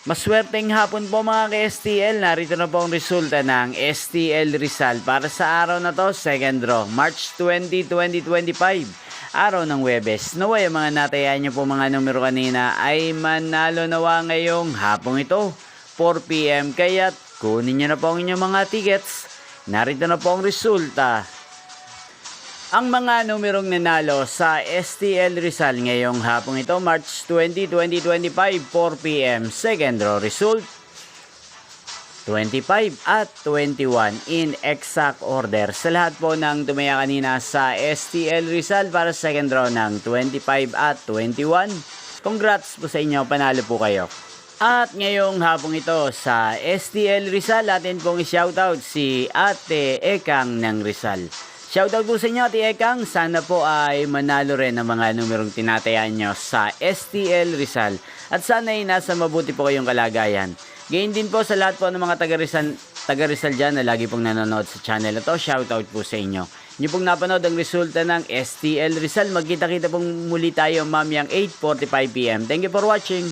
Maswerteng hapon po mga ka-STL. Narito na po ang resulta ng STL Rizal para sa araw na to, second draw, March 20, 2025. Araw ng Huwebes. Naway ang mga natayaan nyo po mga numero kanina ay manalo nawa ngayong hapong ito, 4 PM. Kaya't kunin nyo na po ang inyong mga tickets. Narito na po ang resulta. Ang mga numerong nanalo sa STL Rizal ngayong hapong ito, March 20, 2025, 4 PM. Second draw result, 25 at 21 in exact order. Sa lahat po ng tumaya kanina sa STL Rizal para sa second draw ng 25 at 21. Congrats po sa inyo, panalo po kayo. At ngayong hapong ito sa STL Rizal, atin pong i-shoutout si Ate Ekang ng Rizal. Shoutout po sa inyo, Ate Ekang. Sana po ay manalo rin ang mga numerong tinatayaan nyo sa STL Rizal. At sana ay nasa mabuti po kayong kalagayan. Gayon din po sa lahat po ng mga taga-Rizal dyan na lagi pong nanonood sa channel na to. Shoutout po sa inyo. Inyo pong napanood ang resulta ng STL Rizal. Magkita-kita pong muli tayo mamayang 8:45 PM. Thank you for watching.